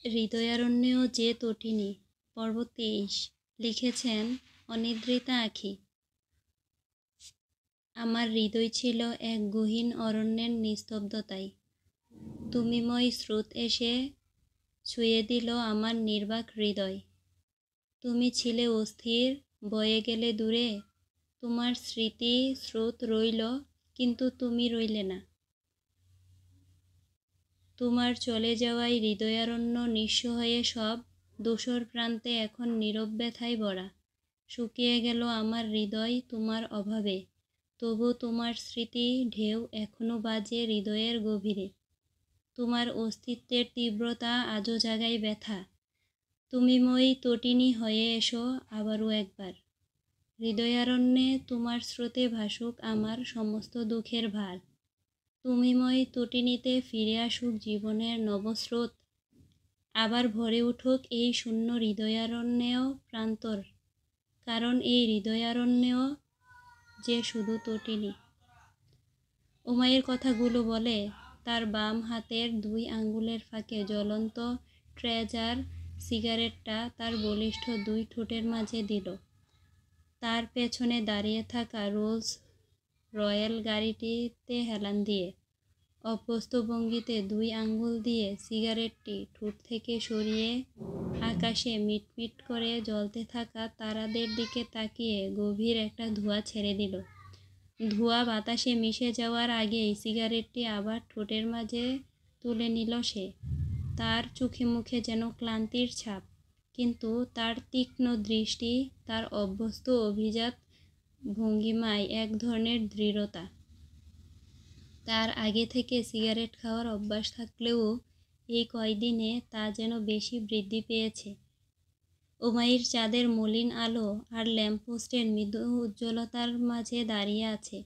হৃদয়ারণ্যেও যে তটিনী। পর্ব 23। লিখেছেন অনিদ্রিতা আঁখি। আমার হৃদয় ছিল এক গহীন অরণ্যের নিস্তব্ধতায়। তুমিময় স্রোত এসে ছুঁয়ে দিল আমার নির্বাক হৃদয়। তুমি ছিলে অস্থির, বয়ে গেলে দূরে। তোমার স্মৃতি স্রোত রইল, কিন্তু তুমি রইলে না। তোমার চলে যাওয়ায় হৃদয়ারণ্য নিঃস্ব হয়ে সব ধূসর প্রান্তে এখন নীরব ব্যথায় ভরা। শুকিয়ে গেল আমার হৃদয় তোমার অভাবে, তবু তোমার স্মৃতি ঢেউ এখনো বাজে হৃদয়ের গভীরে। তোমার অস্তিত্বের তীব্রতা আজও জাগায় ব্যথা। তুমি মই তটিনী হয়ে এসো আবারও একবার। হৃদয়ারণ্যে তোমার স্রোতে ভাসুক আমার সমস্ত দুঃখের ভার। তুমিময় তটিনীতে ফিরে আসুক জীবনের নবস্রোত। আবার ভরে উঠুক এই শূন্য হৃদয়ারণ্যেও প্রান্তর, কারণ এই হৃদয়ারণ্যেও যে শুধু তটিনী। উমাইয়ের কথাগুলো বলে তার বাম হাতের 2 আঙ্গুলের ফাঁকে জ্বলন্ত ট্রেজার সিগারেটটা তার বলিষ্ঠ 2 ঠোঁটের মাঝে দিল। তার পেছনে দাঁড়িয়ে থাকা রোলস রয়েল গাড়িটিতে হেলান দিয়ে অভ্যস্ত ভঙ্গিতে 2 আঙ্গুল দিয়ে সিগারেটটি ঠোঁট থেকে সরিয়ে আকাশে মিটমিট করে জ্বলতে থাকা তারাদের দিকে তাকিয়ে গভীর একটা ধোঁয়া ছেড়ে দিল। ধোঁয়া বাতাসে মিশে যাওয়ার আগেই সিগারেটটি আবার ঠোঁটের মাঝে তুলে নিল সে। তার চোখে মুখে যেন ক্লান্তির ছাপ, কিন্তু তার তীক্ষ্ণ দৃষ্টি, তার অভ্যস্ত অভিজাত ভঙ্গিমায় এক ধরনের দৃঢ়তা। তার আগে থেকে সিগারেট খাওয়ার অভ্যাস থাকলেও এই কয়দিনে তা যেন বেশি বৃদ্ধি পেয়েছে। উমাইর চাঁদের মলিন আলো আর ল্যাম্পপোস্টের মৃদু উজ্জ্বলতার মাঝে দাঁড়িয়ে আছে।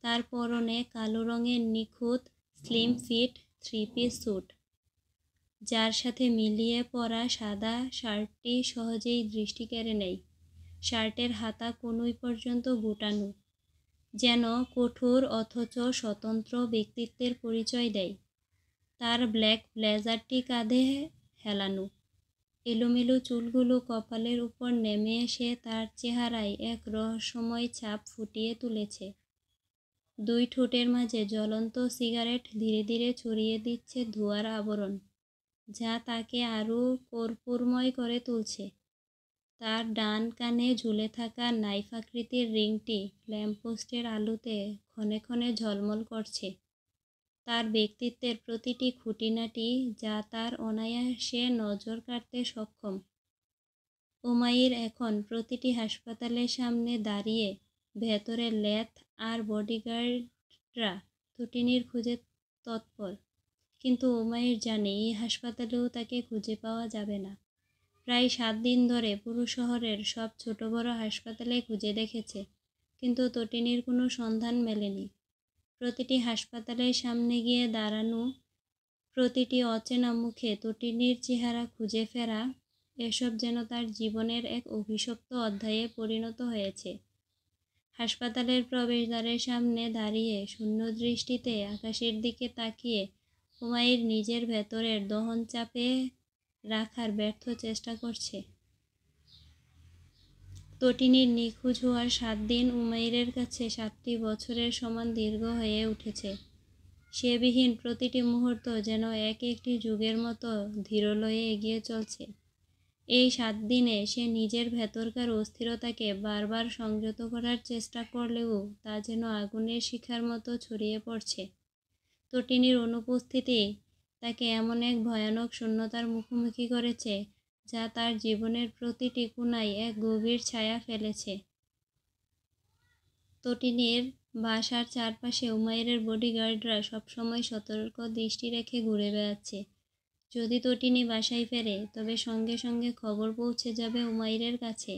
তার পরনে কালো রঙের নিখুঁত স্লিম ফিট 3-পিস স্যুট, যার সাথে মিলিয়ে পরা সাদা শার্টটি সহজেই দৃষ্টি কেড়ে নেয়। শার্টের হাতা কনুই পর্যন্ত গুটানো, যেন কঠোর অথচ স্বতন্ত্র ব্যক্তিত্বের পরিচয় দেয়। তার ব্ল্যাক ব্লেজারটি কাঁধে হেলানো, এলোমেলো চুলগুলো কপালের উপর নেমে এসে তার চেহারায় এক রহস্যময় ছাপ ফুটিয়ে তুলেছে। 2 ঠোঁটের মাঝে জ্বলন্ত সিগারেট ধীরে ধীরে ছড়িয়ে দিচ্ছে ধোঁয়ার আবরণ, যা তাকে আরও কর্পূরময় করে তুলছে। তার ডান কানে ঝুলে থাকা নাইফ আকৃতির রিংটি ল্যাম্পপোস্টের আলোতে ক্ষণে ক্ষণে ঝলমল করছে। তার ব্যক্তিত্বের প্রতিটি খুঁটিনাটি যা তার অনায়াসে নজর কাড়তে সক্ষম। উমাইর এখন প্রতিটি হাসপাতালের সামনে দাঁড়িয়ে ভেতরে লেথ আর বডিগার্ডরা তটিনীর খুঁজে তৎপর, কিন্তু উমাইর জানে এই হাসপাতালেও তাকে খুঁজে পাওয়া যাবে না। প্রায় 7 দিন ধরে পুরো শহরের সব ছোট বড় হাসপাতালে খুঁজে দেখেছে, কিন্তু তটিনীর কোনো সন্ধান মেলেনি। প্রতিটি হাসপাতালের সামনে গিয়ে দাঁড়ানো, প্রতিটি অচেনা মুখে তটিনীর চেহারা খুঁজে ফেরা, এসব যেন তার জীবনের এক অভিশপ্ত অধ্যায়ে পরিণত হয়েছে। হাসপাতালের প্রবেশদ্বারের সামনে দাঁড়িয়ে শূন্য দৃষ্টিতে আকাশের দিকে তাকিয়ে উমাইর নিজের ভেতরের দহন চাপে রাখার ব্যর্থ চেষ্টা করছে। তটিনীর নিখোঁজ হওয়ার 7 দিন উমাইরের কাছে 7টি বছরের সমান দীর্ঘ হয়ে উঠেছে। সে বিহীন প্রতিটি মুহূর্ত যেন এক একটি যুগের মতো ধীরলয়ে এগিয়ে চলছে। এই 7 দিনে সে নিজের ভেতরকার অস্থিরতাকে বারবার সংযত করার চেষ্টা করলেও তা যেন আগুনের শিখার মতো ছড়িয়ে পড়ছে। তটিনীর অনুপস্থিতি তাকে এমন এক ভয়ানক শূন্যতার মুখোমুখি করেছে, যা তার জীবনের প্রতিটি কোণায় এক গভীর ছায়া ফেলেছে। তটিনীর বাসার চারপাশে উমাইরের বডিগার্ডরা সবসময় সতর্ক দৃষ্টি রেখে ঘুরে বেড়াচ্ছে। যদি তটিনী বাসায় ফেরে, তবে সঙ্গে সঙ্গে খবর পৌঁছে যাবে উমাইরের কাছে।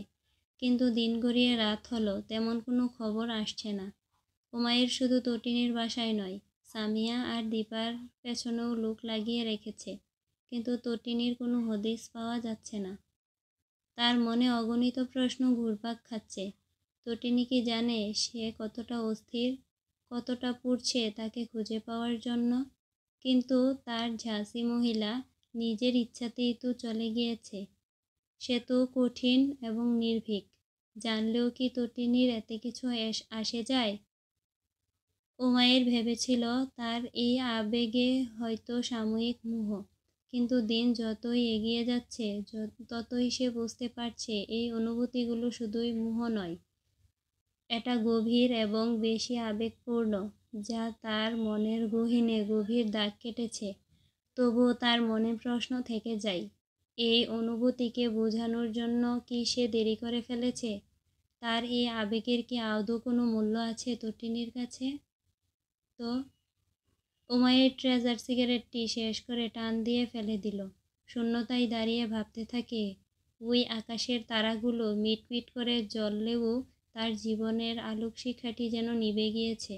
কিন্তু দিন গড়িয়ে রাত হলো, তেমন কোনো খবর আসছে না। উমাইর শুধু তটিনীর বাসায় নয়, সামিয়া আর দীপার পেছনেও লোক লাগিয়ে রেখেছে, কিন্তু তটিনীর কোনো হদিস পাওয়া যাচ্ছে না। তার মনে অগণিত প্রশ্ন ঘুরপাক খাচ্ছে। তটিনী কি জানে সে কতটা অস্থির, কতটা পুড়ছে তাকে খুঁজে পাওয়ার জন্য? কিন্তু তার ঝাঁসি মহিলা নিজের ইচ্ছাতেই তো চলে গিয়েছে। সে তো কঠিন এবং নির্ভীক। জানলেও কি তটিনীর এতে কিছু আসে যায়? উমাইর ভেবেছিল তার এই আবেগে হয়তো সাময়িক মোহ, কিন্তু দিন যতই এগিয়ে যাচ্ছে ততই সে বুঝতে পারছে এই অনুভূতিগুলো শুধুই মোহ নয়, এটা গভীর এবং বেশি আবেগপূর্ণ, যা তার মনের গহীনে গভীর দাগ কেটেছে। তবুও তার মনে প্রশ্ন থেকে যায়, এই অনুভূতিকে বোঝানোর জন্য কি সে দেরি করে ফেলেছে? তার এই আবেগের কি আদৌ কোনো মূল্য আছে তটিনীর কাছে? তো উমাইর ট্রেজার সিগারেটটি শেষ করে টান দিয়ে ফেলে দিল। শূন্যতায় দাঁড়িয়ে ভাবতে থাকে, ওই আকাশের তারাগুলো মিটমিট করে জ্বললেও তার জীবনের আলোক শিখাটি যেন নিভে গিয়েছে।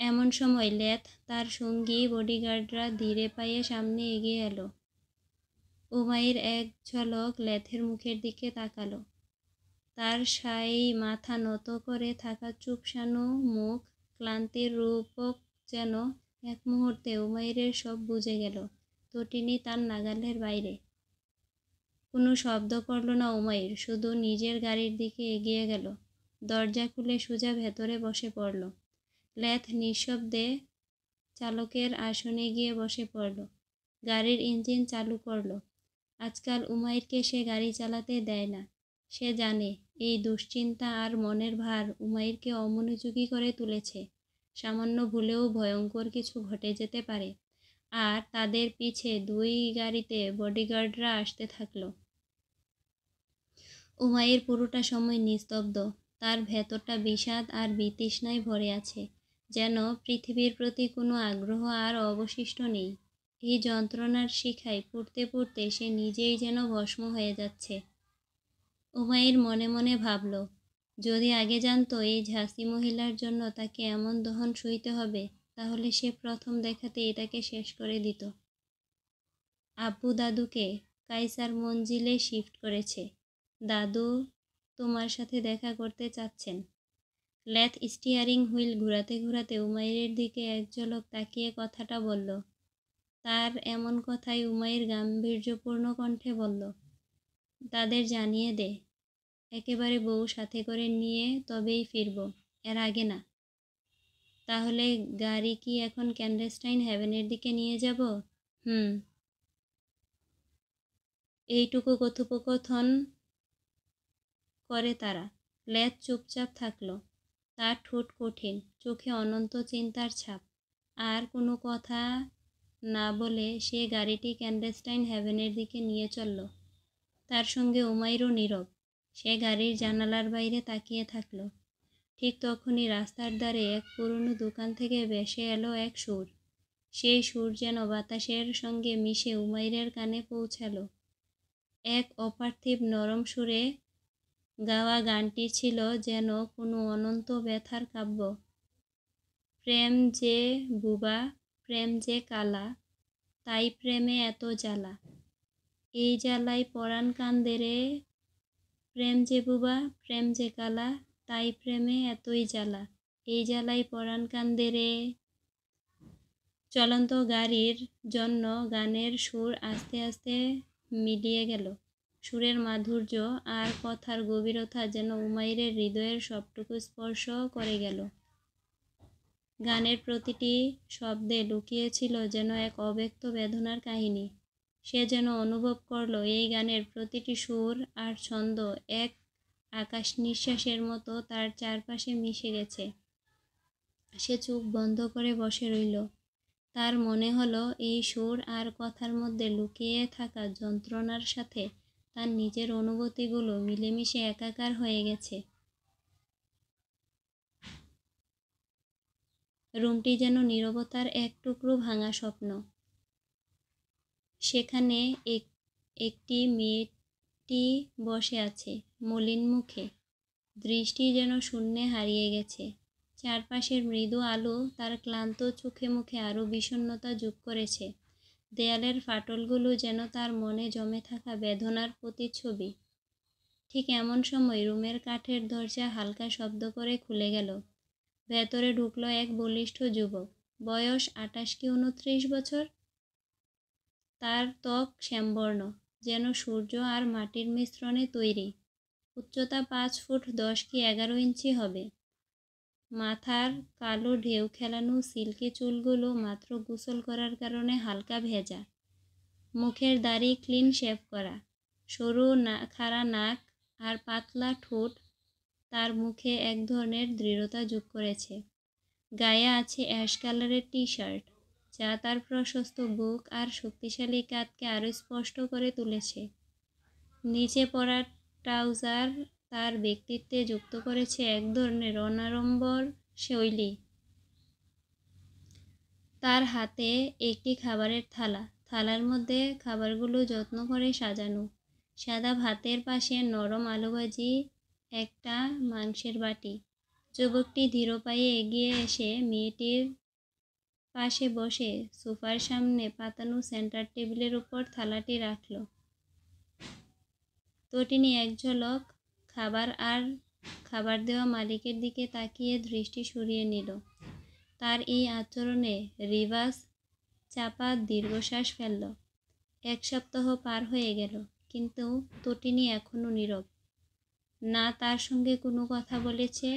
এমন সময় লেথ তার সঙ্গী বডিগার্ডরা ধীরে পায়ে সামনে এগিয়ে এলো। উমাইর এক ঝলক লেথের মুখের দিকে তাকালো। তার সাই মাথা নত করে থাকা চুপসানো মুখ, ক্লান্তির রূপক যেন এক মুহূর্তে উমাইরের সব বুঝে গেল। তটিনী তার নাগালের বাইরে। কোনো শব্দ করল না উমাইর, শুধু নিজের গাড়ির দিকে এগিয়ে গেল। দরজা খুলে সোজা ভেতরে বসে পড়ল। লেথ নিঃশব্দে চালকের আসনে গিয়ে বসে পড়ল। গাড়ির ইঞ্জিন চালু করল। আজকাল উমাইরকে সে গাড়ি চালাতে দেয় না। সে জানে এই দুশ্চিন্তা আর মনের ভার উমাইরকে অমনোযোগী করে তুলেছে। সামান্য ভুলেও ভয়ঙ্কর কিছু ঘটে যেতে পারে। আর তাদের পিছে দুই গাড়িতে বডিগার্ডরা আসতে থাকলো। উমাইর পুরোটা সময় নিস্তব্ধ। তার ভেতরটা বিষাদ আর বিতৃষ্ণায় ভরে আছে, যেন পৃথিবীর প্রতি কোনো আগ্রহ আর অবশিষ্ট নেই। এই যন্ত্রণার শিখায় পুড়তে পুড়তে সে নিজেই যেন ভস্ম হয়ে যাচ্ছে। উমাইর মনে মনে ভাবল, যদি আগে জানতো এই ঝাঁসি মহিলার জন্য তাকে এমন দহন সইতে হবে, তাহলে সে প্রথম দেখাতেই তাকে শেষ করে দিত। আব্বু দাদুকে কাইসার মঞ্জিলে শিফট করেছে। দাদু তোমার সাথে দেখা করতে চাচ্ছেন। লেথ স্টিয়ারিং হুইল ঘোরাতে ঘোরাতে উমাইরের দিকে এক ঝলক তাকিয়ে কথাটা বলল। তার এমন কথায় উমাইর গাম্ভীর্যপূর্ণ কণ্ঠে বলল, তাদের জানিয়ে দে, একেবারে বউ সাথে করে নিয়ে তবেই ফিরব, এর আগে না। তাহলে গাড়ি কি এখন ক্যান্ডেস্টাইন হেভেনের দিকে নিয়ে যাব? এইটুকু কথোপকথন করে তারা। লেথ চুপচাপ থাকলো। তার ঠোঁট কঠিন, চোখে অনন্ত চিন্তার ছাপ। আর কোনো কথা না বলে সে গাড়িটি ক্যান্ডেস্টাইন হেভেনের দিকে নিয়ে চলল। তার সঙ্গে উমাইরও নীরব। সে গাড়ির জানালার বাইরে তাকিয়ে থাকলো। ঠিক তখনই রাস্তার ধারে এক পুরনো দোকান থেকে ভেসে এলো এক সুর। সেই সুর যেন বাতাসের সঙ্গে মিশে উমাইরের কানে পৌঁছালো। এক অপার্থিব নরম সুরে গাওয়া গানটি ছিল যেন কোনো অনন্ত ব্যথার কাব্য। প্রেম যে বুবা, প্রেম যে কালা, তাই প্রেমে এত জ্বালা। এই জ্বালাই পরাণ কান্দে রে, প্রেম যে বুবা, প্রেম যে কালা, তাই প্রেমে এতই জ্বালা। এই জ্বালাই পরাণ কান্দে রে। চলন্ত গাড়ির জন্য গানের সুর আস্তে আস্তে মিলিয়ে গেল। সুরের মাধুর্য আর কথার গভীরতা যেন উমাইরের হৃদয়ের সবটুকু স্পর্শ করে গেল। গানের প্রতিটি শব্দে লুকিয়েছিল যেন এক অব্যক্ত বেদনার কাহিনী। সে যেন অনুভব করল এই গানের প্রতিটি সুর আর ছন্দ এক আকাশ নিঃশ্বাসের মতো তার চারপাশে মিশে গেছে। সে চোখ বন্ধ করে বসে রইল। তার মনে হলো এই সুর আর কথার মধ্যে লুকিয়ে থাকা যন্ত্রণার সাথে তার নিজের অনুভূতিগুলো মিলেমিশে একাকার হয়ে গেছে। রুমটি যেন নীরবতার এক টুকরো ভাঙা স্বপ্ন। সেখানে একটি মেয়েটি বসে আছে, মলিন মুখে, দৃষ্টি যেন শূন্যে হারিয়ে গেছে। চারপাশের মৃদু আলো তার ক্লান্ত চোখে মুখে আরও বিষণ্ণতা যোগ করেছে। দেয়ালের ফাটলগুলো যেন তার মনে জমে থাকা বেদনার প্রতিচ্ছবি। ঠিক এমন সময় রুমের কাঠের দরজা হালকা শব্দ করে খুলে গেল। ভেতরে ঢুকলো এক বলিষ্ঠ যুবক, বয়স 28 কি 29 বছর। তার ত্বক শ্যামবর্ণ, যেন সূর্য আর মাটির মিশ্রণে তৈরি। উচ্চতা 5 ফুট 10 কি 11 ইঞ্চি হবে। মাথার কালো ঢেউ খেলানো সিল্কি চুলগুলো মাত্র গোসল করার কারণে হালকা ভেজা। মুখের দাড়ি ক্লিন শেভ করা। সরু খাড়া নাক আর পাতলা ঠোঁট তার মুখে এক ধরনের দৃঢ়তা যোগ করেছে। গায়ে আছে অ্যাশ কালারের টি-শার্ট, যা তার প্রশস্ত বুক আর শক্তিশালী কাঁধকে আরও স্পষ্ট করে তুলেছে। নিচে পরা ট্রাউজার তার ব্যক্তিত্বে যুক্ত করেছে এক ধরনের অনাড়ম্বর শৈলী। তার হাতে একটি খাবারের থালা, থালার মধ্যে খাবারগুলো যত্ন করে সাজানো। সাদা ভাতের পাশে নরম আলুভাজি, একটা মাংসের বাটি। যুবকটি ধীর পায়ে এগিয়ে এসে মেয়েটির পাশে বসে সোফার সামনে পাতানো সেন্টার টেবিলের উপর থালাটি রাখল। তটিনী এক ঝলক খাবার দেওয়া মালিকের দিকে তাকিয়ে দৃষ্টি সরিয়ে নিল। তার এই আচরণে রিভাস চাপা দীর্ঘশ্বাস ফেলল। 1 সপ্তাহ পার হয়ে গেল, কিন্তু তটিনী এখনো নীরব। না তার সঙ্গে কোনো কথা বলেছে,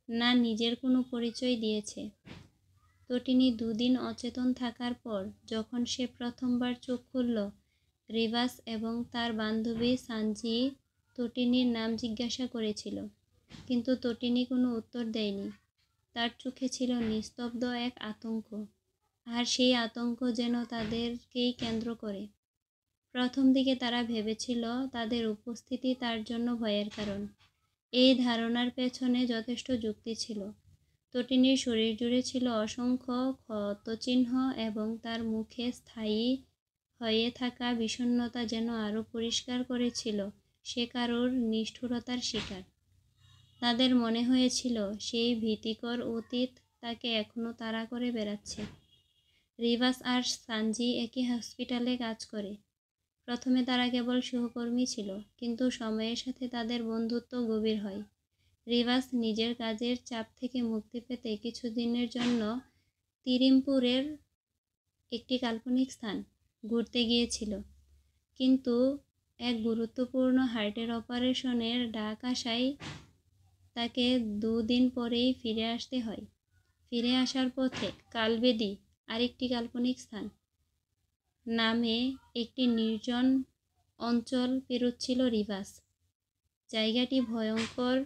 না নিজের কোনো পরিচয় দিয়েছে। তটিনী 2 দিন অচেতন থাকার পর যখন সে প্রথমবার চোখ খুলল, রিভাস এবং তার বান্ধবী সানজি তটিনীর নাম জিজ্ঞাসা করেছিল, কিন্তু তটিনী কোনো উত্তর দেয়নি। তার চোখে ছিল নিস্তব্ধ এক আতঙ্ক, আর সেই আতঙ্ক যেন তাদেরকেই কেন্দ্র করে। প্রথম দিকে তারা ভেবেছিল তাদের উপস্থিতি তার জন্য ভয়ের কারণ। এই ধারণার পেছনে যথেষ্ট যুক্তি ছিল। তটিনীর শরীর জুড়ে ছিল অসংখ্য ক্ষতচিহ্ন এবং তার মুখে স্থায়ী হয়ে থাকা বিষণ্ণতা যেন আরও পরিষ্কার করেছিল সে কারোর নিষ্ঠুরতার শিকার। তাদের মনে হয়েছিল সেই ভীতিকর অতীত তাকে এখনও তাড়া করে বেড়াচ্ছে। রিভাস আর সানজি একই হসপিটালে কাজ করে। প্রথমে তারা কেবল সহকর্মী ছিল, কিন্তু সময়ের সাথে তাদের বন্ধুত্ব গভীর হয়। রিভাস নিজের কাজের চাপ থেকে মুক্তি পেতে কিছুদিনের জন্য তিরিমপুরের একটি কাল্পনিক স্থান ঘুরতে গিয়েছিল, কিন্তু এক গুরুত্বপূর্ণ হার্টের অপারেশনের ডাক আসায় তাকে 2 দিন পরেই ফিরে আসতে হয়। ফিরে আসার পথে কালবেদি, আরেকটি কাল্পনিক স্থান, নামে একটি নির্জন অঞ্চল পেরোচ্ছিল রিভাস। জায়গাটি ভয়ঙ্কর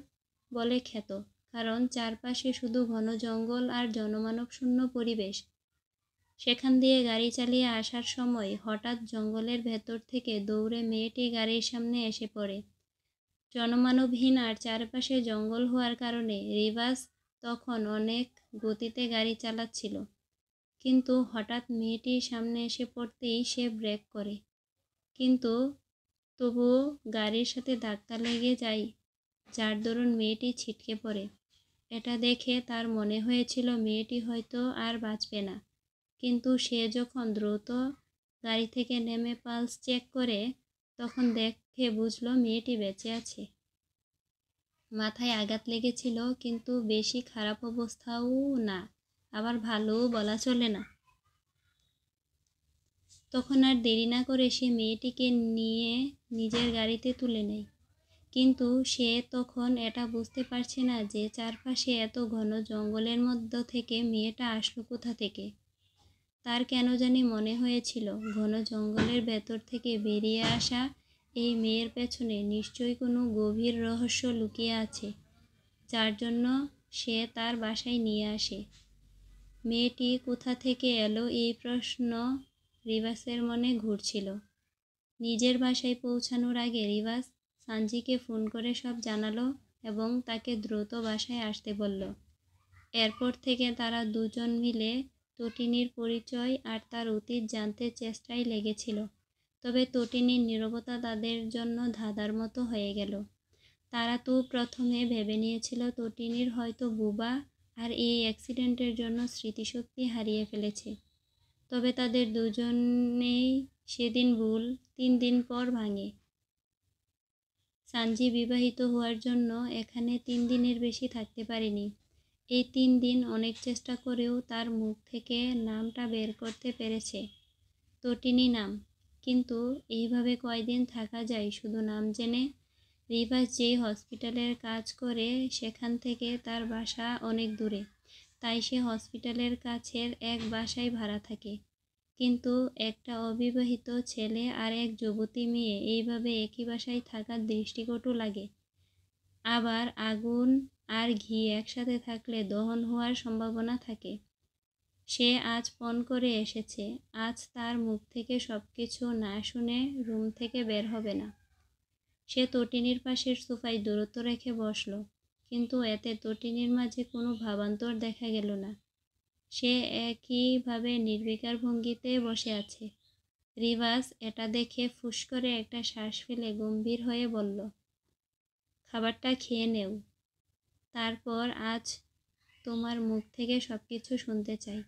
বলে খ্যাত, কারণ চারপাশে শুধু ঘন জঙ্গল আর জনমানব শূন্য পরিবেশ। সেখান দিয়ে গাড়ি চালিয়ে আসার সময় হঠাৎ জঙ্গলের ভেতর থেকে দৌড়ে মেয়েটি গাড়ির সামনে এসে পড়ে। জনমানবহীন আর চারপাশে জঙ্গল হওয়ার কারণে রিভাস তখন অনেক গতিতে গাড়ি চালাচ্ছিল, কিন্তু হঠাৎ মেয়েটির সামনে এসে পড়তেই সে ব্রেক করে, কিন্তু তবুও গাড়ির সাথে ধাক্কা লেগে যায়, যার দরুন মেয়েটি ছিটকে পড়ে। এটা দেখে তার মনে হয়েছিল মেয়েটি হয়তো আর বাঁচবে না, কিন্তু সে যখন দ্রুত গাড়ি থেকে নেমে পালস চেক করে, তখন দেখে বুঝলো মেয়েটি বেঁচে আছে। মাথায় আঘাত লেগেছিল, কিন্তু বেশি খারাপ অবস্থাও না, আবার ভালোও বলা চলে না। তখন আর দেরি না করে সে মেয়েটিকে নিয়ে নিজের গাড়িতে তুলে নেয়। কিন্তু সে তখন এটা বুঝতে পারছে না যে চারপাশে এত ঘন জঙ্গলের মধ্য থেকে মেয়েটা আসলো কোথা থেকে। তার কেন জানি মনে হয়েছিল ঘন জঙ্গলের ভেতর থেকে বেরিয়ে আসা এই মেয়ের পেছনে নিশ্চয়ই কোনো গভীর রহস্য লুকিয়ে আছে, যার জন্য সে তার বাসায় নিয়ে আসে। মেয়েটি কোথা থেকে এলো এই প্রশ্ন রিভাসের মনে ঘুরছিল। নিজের বাসায় পৌঁছানোর আগে রিভাস সানজিকে ফোন করে সব জানালো এবং তাকে দ্রুত বাসায় আসতে বলল। এরপর থেকে তারা দুজন মিলে তটিনীর পরিচয় আর তার অতীত জানতে চেষ্টায় লেগেছিল। তবে তটিনীর নীরবতা তাদের জন্য ধাঁধার মতো হয়ে গেল। তারা তো প্রথমে ভেবে নিয়েছিল তটিনীর হয়তো বোবা আর এই অ্যাক্সিডেন্টের জন্য স্মৃতিশক্তি হারিয়ে ফেলেছে। তবে তাদের দুজনেই সেদিন ভুল 3 দিন পর ভাঙে। সানজি বিবাহিত হওয়ার জন্য এখানে 3 দিনের বেশি থাকতে পারেনি। এই 3 দিন অনেক চেষ্টা করেও তার মুখ থেকে নামটা বের করতে পেরেছে। তটিনী নাম, কিন্তু এইভাবে কয়দিন থাকা যায় শুধু নাম জেনে? রিভাস যেই হসপিটালের কাজ করে সেখান থেকে তার বাসা অনেক দূরে, তাই সে হসপিটালের কাছের এক বাসায় ভাড়া থাকে। কিন্তু একটা অবিবাহিত ছেলে আর এক যুবতী মেয়ে এইভাবে একই বাসায় থাকার দৃষ্টিকটু লাগে। আবার আগুন আর ঘি একসাথে থাকলে দহন হওয়ার সম্ভাবনা থাকে। সে আজ পণ করে এসেছে, আজ তার মুখ থেকে সবকিছু না শুনে রুম থেকে বের হবে না। সে তটিনীর পাশের সোফায় দূরত্ব রেখে বসল, কিন্তু এতে তটিনীর মাঝে কোনো ভাবান্তর দেখা গেল না। সে একইভাবে নির্বিকার ভঙ্গিতে বসে আছে। রিভাস এটা দেখে ফুস করে একটা শ্বাস ফেলে গম্ভীর হয়ে বলল, খাবারটা খেয়ে নেও, তারপর আজ তোমার মুখ থেকে সবকিছু শুনতে চাই।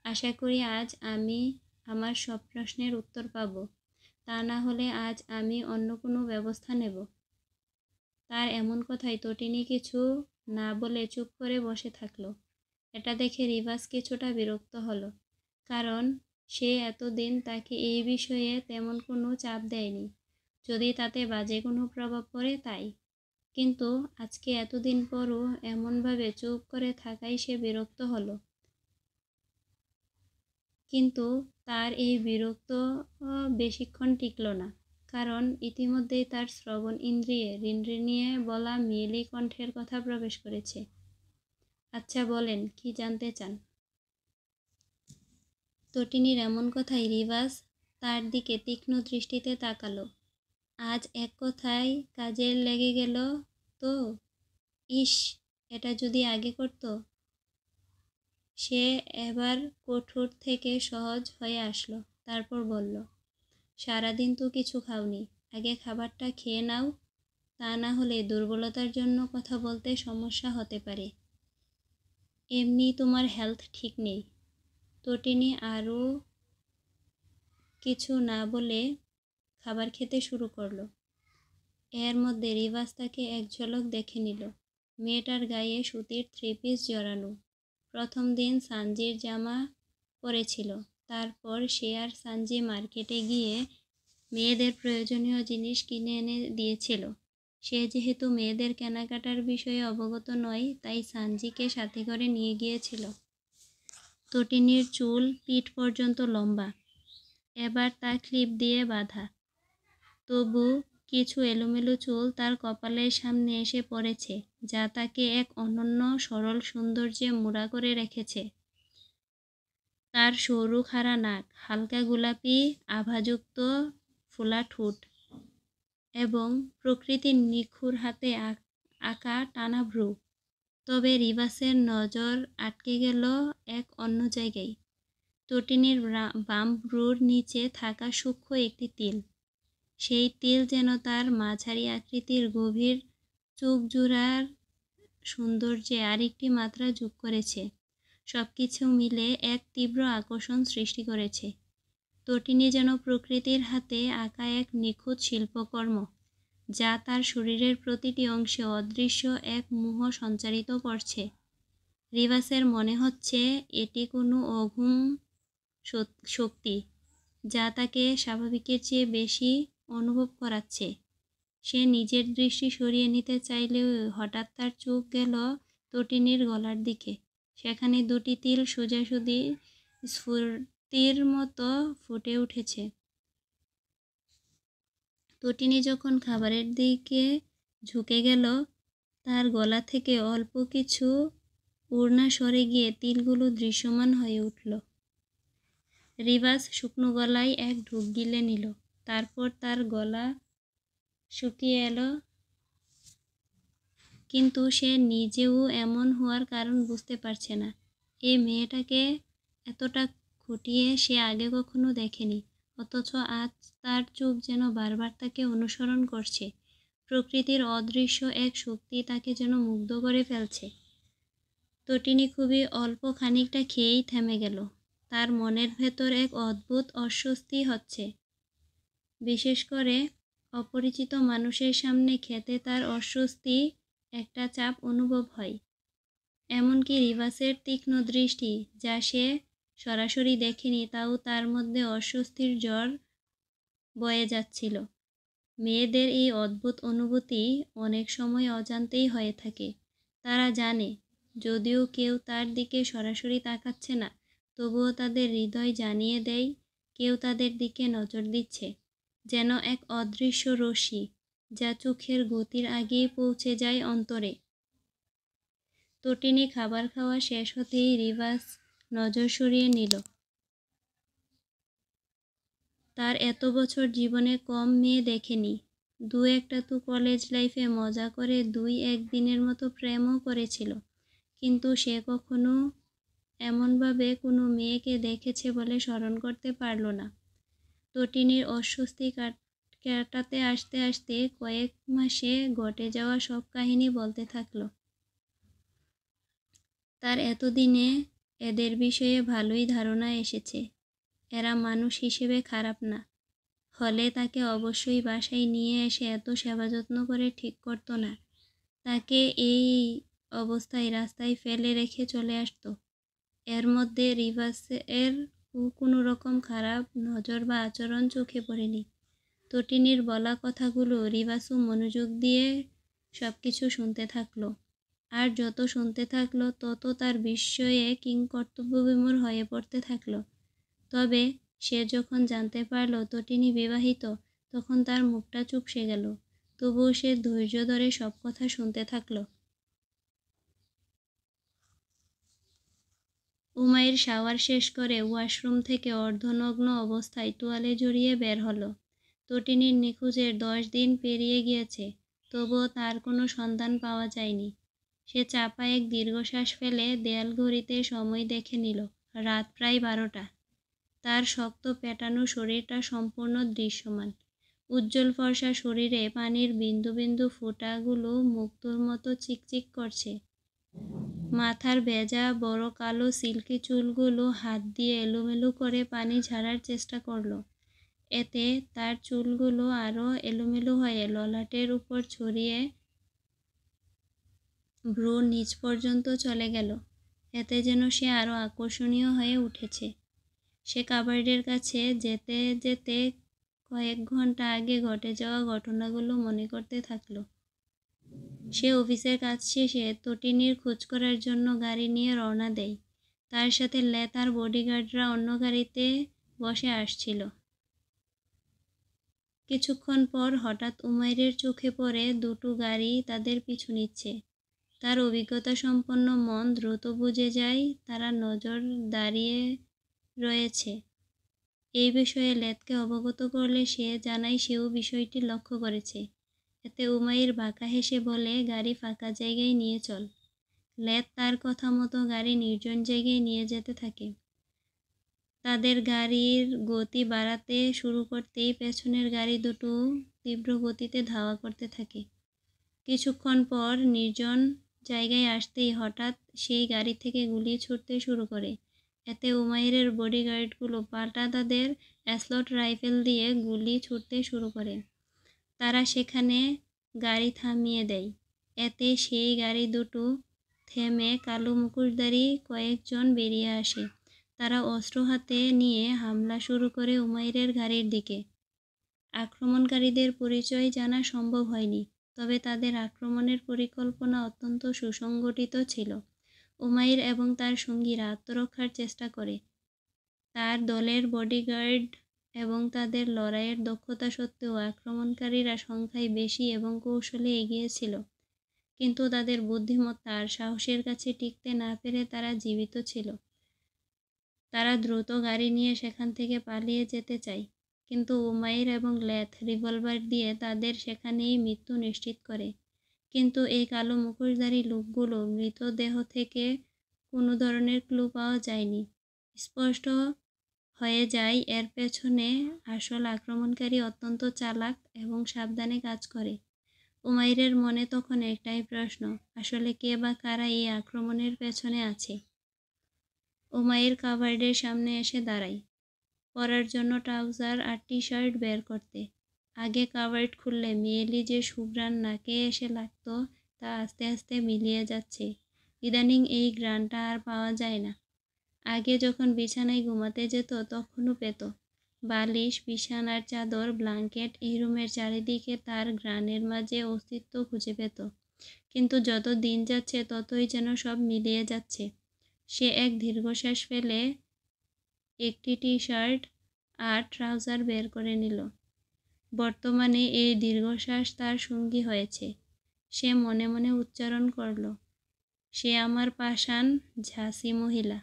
আশা করি আজ আমি আমার সব প্রশ্নের উত্তর পাব, তা না হলে আজ আমি অন্য কোনো ব্যবস্থা নেব। তার এমন কথায় তটিনী কিছু না বলে চুপ করে বসে থাকলো। এটা দেখে রিভাস কিছুটা বিরক্ত হলো, কারণ সে এতদিন তাকে এই বিষয়ে তেমন কোনো চাপ দেয়নি, যদি তাতে বাজে কোনো প্রভাব পড়ে তাই। কিন্তু আজকে এতদিন পরও এমনভাবে চুপ করে থাকায় সে বিরক্ত হলো। কিন্তু তার এই বিরক্ত বেশিক্ষণ টিকল না, কারণ ইতিমধ্যেই তার শ্রবণ ইন্দ্রিয়ে রিনরিনিয়ে বলা মেয়েলি কণ্ঠের কথা প্রবেশ করেছে। আচ্ছা বলেন, কি জানতে চান? তটিনীর এমন কথায় রিভাস তার দিকে তীক্ষ্ণ দৃষ্টিতে তাকালো। আজ এক কথায় কাজে লেগে গেল তো? ইস, এটা যদি আগে করত। সে এবার কঠোর থেকে সহজ হয়ে আসলো। তারপর বলল, সারাদিন তো কিছু খাওনি, আগে খাবারটা খেয়ে নাও, তা না হলে দুর্বলতার জন্য কথা বলতে সমস্যা হতে পারে। এমনি তোমার হেলথ ঠিক নেই। তটিনী আরও কিছু না বলে খাবার খেতে শুরু করলো। এর মধ্যে রিভাস তাকে এক ঝলক দেখে নিল। মেয়েটার গায়ে সুতির 3 পিস জড়ানো। প্রথম দিন সানজির জামা পরেছিল, তারপর সে আর সানজি মার্কেটে গিয়ে মেয়েদের প্রয়োজনীয় জিনিস কিনে এনে দিয়েছিল। সে যেহেতু মেয়েদের কেনাকাটার বিষয়ে অবগত নয়, তাই সানজিকে সাথে করে নিয়ে গিয়েছিল। তটিনীর চুল পিঠ পর্যন্ত লম্বা, এবার তা ক্লিপ দিয়ে বাঁধা। তবু কিছু এলোমেলো চুল তার কপালের সামনে এসে পড়েছে, যা তাকে এক অনন্য সরল সৌন্দর্যে মুড়া করে রেখেছে। তার সরু খাড়া নাক, হালকা গোলাপি আভাযুক্ত ফোলা ঠোঁট এবং প্রকৃতির নিখুঁত হাতে আঁকা টানা ভ্রু। তবে রিভাসের নজর আটকে গেল এক অন্য জায়গায়। তটিনীর বাম ভ্রুর নিচে থাকা সূক্ষ্ম একটি তিল। সেই তিল যেন তার মাঝারি আকৃতির গভীর চোখ জোড়ার সৌন্দর্যে আরেকটি মাত্রা যোগ করেছে। সবকিছু মিলে এক তীব্র আকর্ষণ সৃষ্টি করেছে। তটিনী যেন প্রকৃতির হাতে আঁকা এক নিখুঁত শিল্পকর্ম, যা তার শরীরের প্রতিটি অংশে অদৃশ্য এক মোহ সঞ্চারিত করছে। রিভাসের মনে হচ্ছে এটি কোনো অগুণ শক্তি, যা তাকে স্বাভাবিকের চেয়ে বেশি অনুভব করাচ্ছে। সে নিজের দৃষ্টি সরিয়ে নিতে চাইলেও হঠাৎ তার চোখ গেল তটিনীর গলার দিকে। সেখানে 2টি তিল সোজাসুজি স্ফূর্তির মতো ফুটে উঠেছে। তটিনী যখন খাবারের দিকে ঝুঁকে গেল, তার গলা থেকে অল্প কিছু ওড়না সরে গিয়ে তিলগুলো দৃশ্যমান হয়ে উঠল। রিভাস শুকনো গলায় এক ঢোক গিলে নিল। তারপর তার গলা শুকিয়ে এলো, কিন্তু সে নিজেও এমন হওয়ার কারণ বুঝতে পারছে না। এই মেয়েটাকে এতটা খুঁটিয়ে সে আগে কখনো দেখেনি, অথচ আজ তার চোখ যেন বারবার তাকে অনুসরণ করছে। প্রকৃতির অদৃশ্য এক শক্তি তাকে যেন মুগ্ধ করে ফেলছে। তটিনী খুবই অল্প খানিকটা খেয়েই থেমে গেল। তার মনের ভেতর এক অদ্ভুত অস্বস্তি হচ্ছে। বিশেষ করে অপরিচিত মানুষের সামনে খেতে তার অস্বস্তি, একটা চাপ অনুভব হয়। এমনকি রিভাসের তীক্ষ্ণ দৃষ্টি, যা সে সরাসরি দেখেনি, তাও তার মধ্যে অস্বস্তির জ্বর বয়ে যাচ্ছিল। মেয়েদের এই অদ্ভুত অনুভূতি অনেক সময় অজান্তেই হয়ে থাকে। তারা জানে, যদিও কেউ তার দিকে সরাসরি তাকাচ্ছে না, তবুও তাদের হৃদয় জানিয়ে দেয় কেউ তাদের দিকে নজর দিচ্ছে। যেন এক অদৃশ্য রশ্মি, যা চোখের গতির আগেই পৌঁছে যায় অন্তরে। তটিনী খাবার খাওয়া শেষ হতেই রিভাস নজর সরিয়ে নিল। তার এত বছর জীবনে কম মেয়ে দেখেনি। দু একটা তো কলেজ লাইফে মজা করে 2-1 দিনের মতো প্রেমও করেছিল, কিন্তু সে কখনো এমনভাবে কোনো মেয়েকে দেখেছে বলে স্মরণ করতে পারল না। তটিনীর অস্বস্তি কাটাতে আসতে আসতে কয়েক মাসে ঘটে যাওয়া সব কাহিনী বলতে থাকলো। তার এতদিনে এদের বিষয়ে ভালোই ধারণা এসেছে। এরা মানুষ হিসেবে খারাপ না হলে তাকে অবশ্যই বাসায় নিয়ে এসে এত সেবা যত্ন করে ঠিক করতো না। তাকে এই অবস্থায় রাস্তায় ফেলে রেখে চলে আসতো। এর মধ্যে রিভাসের কোনো রকম খারাপ নজর বা আচরণ চোখে পড়েনি। তটিনীর বলা কথাগুলো রিভাসও মনোযোগ দিয়ে সবকিছু শুনতে থাকলো। আর যত শুনতে থাকলো তত তার বিস্ময়ে কিংকর্তব্যবিমূঢ় হয়ে পড়তে থাকলো। তবে সে যখন জানতে পারল তটিনী বিবাহিত, তখন তার মুখটা চুপসে গেল। তবুও সে ধৈর্য ধরে সব কথা শুনতে থাকলো। উমাইর শাওয়ার শেষ করে ওয়াশরুম থেকে অর্ধনগ্ন অবস্থায় তোয়ালে জড়িয়ে বের হলো। তটিনীর নিখোঁজের 10 দিন পেরিয়ে গিয়েছে, তবুও তার কোনো সন্ধান পাওয়া যায়নি। সে চাপা এক দীর্ঘশ্বাস ফেলে দেয়াল ঘড়িতে সময় দেখে নিল। রাত প্রায় 12টা। তার শক্ত পেটানো শরীরটা সম্পূর্ণ দৃশ্যমান। উজ্জ্বল ফর্সা শরীরে পানির বিন্দু বিন্দু ফোঁটাগুলো মুক্তোর মতো চিকচিক করছে। মাথার ভেজা বড় কালো সিল্কি চুলগুলো হাত দিয়ে এলোমেলো করে পানি ঝাড়ার চেষ্টা করলো। এতে তার চুলগুলো আরও এলোমেলো হয়ে ললাটের উপর ছড়িয়ে ভ্রুর নিচ পর্যন্ত চলে গেল। এতে যেন সে আরও আকর্ষণীয় হয়ে উঠেছে। সে কাবার্ডের কাছে যেতে যেতে কয়েক ঘন্টা আগে ঘটে যাওয়া ঘটনাগুলো মনে করতে থাকলো। সে অফিসের কাজ শেষে তটিনীর খোঁজ করার জন্য গাড়ি নিয়ে রওনা দেয়। তার সাথে লেত আর বডিগার্ডরা অন্য গাড়িতে বসে আসছিল। কিছুক্ষণ পর হঠাৎ উমাইরের চোখে পড়ে দুটো গাড়ি তাদের পিছু নিচ্ছে। তার অভিজ্ঞতা সম্পন্ন মন দ্রুত বুঝে যায় তারা নজর দাঁড়িয়ে রয়েছে। এই বিষয়ে লেতকে অবগত করলে সে জানায় সেও বিষয়টি লক্ষ্য করেছে। এতে উমাইর বাঁকা হেসে বলে, গাড়ি ফাঁকা জায়গায় নিয়ে চল। লেত তার কথা মতো গাড়ি নির্জন জায়গায় নিয়ে যেতে থাকে। তাদের গাড়ির গতি বাড়াতে শুরু করতেই পেছনের গাড়ি দুটো তীব্র গতিতে ধাওয়া করতে থাকে। কিছুক্ষণ পর নির্জন জায়গায় আসতেই হঠাৎ সেই গাড়ি থেকে গুলি ছুটতে শুরু করে। এতে উমাইরের বডিগার্ডগুলো পাল্টা তাদের অ্যাসলট রাইফেল দিয়ে গুলি ছুটতে শুরু করে। তারা সেখানে গাড়ি থামিয়ে দেয়। এতে সেই গাড়ি দুটো থেমে কালো মুখোশধারী কয়েকজন বেরিয়ে আসে। তারা অস্ত্র হাতে নিয়ে হামলা শুরু করে উমাইরের গাড়ির দিকে। আক্রমণকারীদের পরিচয় জানা সম্ভব হয়নি, তবে তাদের আক্রমণের পরিকল্পনা অত্যন্ত সুসংগঠিত ছিল। উমাইর এবং তার সঙ্গীরা আত্মরক্ষার চেষ্টা করে। তার দলের বডিগার্ড এবং তাদের লড়াইয়ের দক্ষতা সত্ত্বেও আক্রমণকারীরা সংখ্যায় বেশি এবং কৌশলে এগিয়ে ছিল। কিন্তু তাদের বুদ্ধিমত্তা আর সাহসের কাছে টিকতে না পেরে তারা জীবিত ছিল। তারা দ্রুত গাড়ি নিয়ে সেখান থেকে পালিয়ে যেতে চায়, কিন্তু উমাইর এবং লেথ রিভলভার দিয়ে তাদের সেখানেই মৃত্যু নিশ্চিত করে। কিন্তু এই কালো মুখোশধারী লোকগুলো মৃতদেহ থেকে কোনো ধরনের ক্লু পাওয়া যায়নি। স্পষ্ট হয়ে যায় এর পেছনে আসল আক্রমণকারী অত্যন্ত চালাক এবং সাবধানে কাজ করে। উমাইরের মনে তখন একটাই প্রশ্ন, আসলে কে বা কারা এই আক্রমণের পেছনে আছে? উমাইর কাবার্ডের সামনে এসে দাঁড়ায়, পরার জন্য ট্রাউজার আর টি-শার্ট বের করতে। আগে কাবার্ড খুললে মেয়েলি যে সুঘ্রাণ নাকে এসে লাগতো তা আস্তে আস্তে মিলিয়ে যাচ্ছে। ইদানিং এই ঘ্রাণটা আর পাওয়া যায় না। আগে যখন বিছানায় ঘুমাতে যেত তখনও পেত। বালিশ, বিছানার চাদর, ব্ল্যাঙ্কেট, এই রুমের চারিদিকে তার ঘ্রাণের মাঝে অস্তিত্ব খুঁজে পেত। কিন্তু যত দিন যাচ্ছে ততই যেন সব মিলিয়ে যাচ্ছে। সে এক দীর্ঘশ্বাস ফেলে একটি টি-শার্ট আর ট্রাউজার বের করে নিল। বর্তমানে এই দীর্ঘশ্বাস তার সঙ্গী হয়েছে। সে মনে মনে উচ্চারণ করল, সে আমার পাষাণ ঝাঁসি মহিলা।